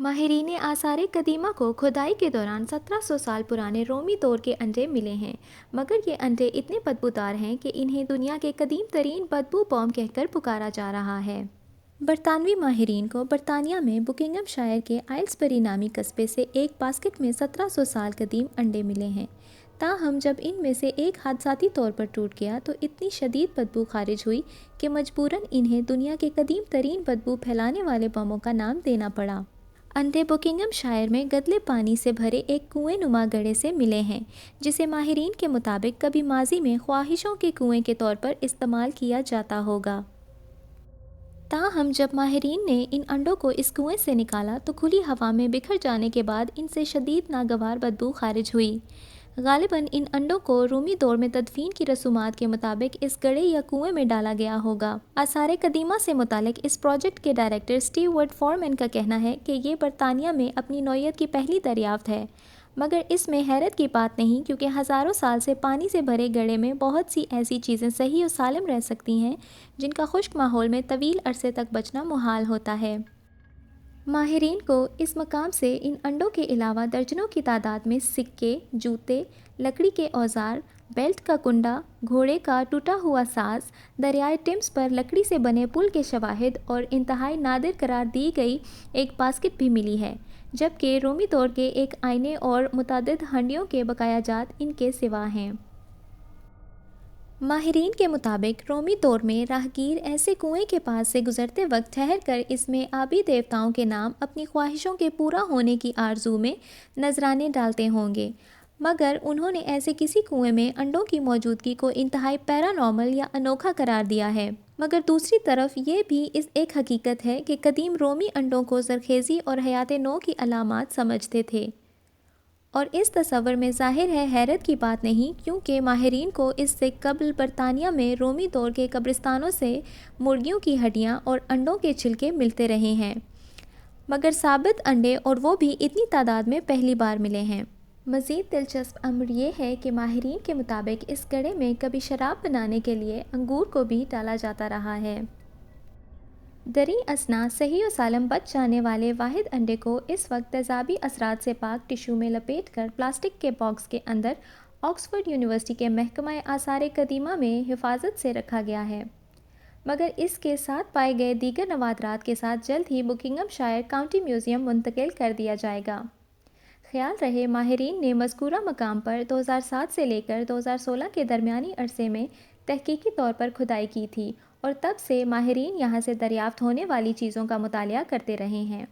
ماہرین آثار قدیمہ کو کھدائی کے دوران 1700 سال پرانے رومی دور کے انڈے ملے ہیں، مگر یہ انڈے اتنے بدبودار ہیں کہ انہیں دنیا کے قدیم ترین بدبو بوم کہہ کر پکارا جا رہا ہے۔ برطانوی ماہرین کو برطانیہ میں بکنگھم شائر کے آئلسبری نامی قصبے سے ایک باسکٹ میں 1700 سال قدیم انڈے ملے ہیں، تاہم جب ان میں سے ایک حادثاتی طور پر ٹوٹ گیا تو اتنی شدید بدبو خارج ہوئی کہ مجبوراً انہیں دنیا کے قدیم ترین بدبو پھیلانے والے بموں کا نام دینا پڑا۔ انڈے بکنگھم شائر میں گدلے پانی سے بھرے ایک کنویں نما گڑھے سے ملے ہیں، جسے ماہرین کے مطابق کبھی ماضی میں خواہشوں کے کنویں کے طور پر استعمال کیا جاتا ہوگا۔ تاہم جب ماہرین نے ان انڈوں کو اس کنویں سے نکالا تو کھلی ہوا میں بکھر جانے کے بعد ان سے شدید ناگوار بدبو خارج ہوئی۔ غالباً ان انڈوں کو رومی دور میں تدفین کی رسومات کے مطابق اس گڑھے یا کنویں میں ڈالا گیا ہوگا۔ آثار قدیمہ سے متعلق اس پروجیکٹ کے ڈائریکٹر اسٹیو وڈ فورمین کا کہنا ہے کہ یہ برطانیہ میں اپنی نوعیت کی پہلی دریافت ہے، مگر اس میں حیرت کی بات نہیں، کیونکہ ہزاروں سال سے پانی سے بھرے گڑھے میں بہت سی ایسی چیزیں صحیح و سالم رہ سکتی ہیں جن کا خشک ماحول میں طویل عرصے تک بچنا محال ہوتا ہے۔ ماہرین کو اس مقام سے ان انڈوں کے علاوہ درجنوں کی تعداد میں سکے، جوتے، لکڑی کے اوزار، بیلٹ کا کنڈا، گھوڑے کا ٹوٹا ہوا ساز، دریائے ٹیمز پر لکڑی سے بنے پل کے شواہد اور انتہائی نادر قرار دی گئی ایک باسکٹ بھی ملی ہے، جبکہ رومی دور کے ایک آئینے اور متعدد ہنڈیوں کے بقایا جات ان کے سوا ہیں۔ ماہرین کے مطابق رومی دور میں راہگیر ایسے کنویں کے پاس سے گزرتے وقت ٹھہر کر اس میں آبی دیوتاؤں کے نام اپنی خواہشوں کے پورا ہونے کی آرزو میں نذرانے ڈالتے ہوں گے، مگر انہوں نے ایسے کسی کنویں میں انڈوں کی موجودگی کو انتہائی پیرانارمل یا انوکھا قرار دیا ہے۔ مگر دوسری طرف یہ بھی ایک حقیقت ہے کہ قدیم رومی انڈوں کو زرخیزی اور حیات نو کی علامات سمجھتے تھے، اور اس تصور میں ظاہر ہے حیرت کی بات نہیں، کیونکہ ماہرین کو اس سے قبل برطانیہ میں رومی دور کے قبرستانوں سے مرغیوں کی ہڈیاں اور انڈوں کے چھلکے ملتے رہے ہیں، مگر ثابت انڈے اور وہ بھی اتنی تعداد میں پہلی بار ملے ہیں۔ مزید دلچسپ امر یہ ہے کہ ماہرین کے مطابق اس گڑھے میں کبھی شراب بنانے کے لیے انگور کو بھی ڈالا جاتا رہا ہے۔ دریں اثنا صحیح و سالم بچ جانے والے واحد انڈے کو اس وقت تیزابی اثرات سے پاک ٹشو میں لپیٹ کر پلاسٹک کے باکس کے اندر آکسفورڈ یونیورسٹی کے محکمہ آثار قدیمہ میں حفاظت سے رکھا گیا ہے، مگر اس کے ساتھ پائے گئے دیگر نوادرات کے ساتھ جلد ہی بکنگھم شائر کاؤنٹی میوزیم منتقل کر دیا جائے گا۔ خیال رہے ماہرین نے مذکورہ مقام پر 2007 سے لے کر 2016 کے درمیانی عرصے میں تحقیقی طور پر کھدائی کی تھی، اور تب سے ماہرین یہاں سے دریافت ہونے والی چیزوں کا مطالعہ کرتے رہے ہیں۔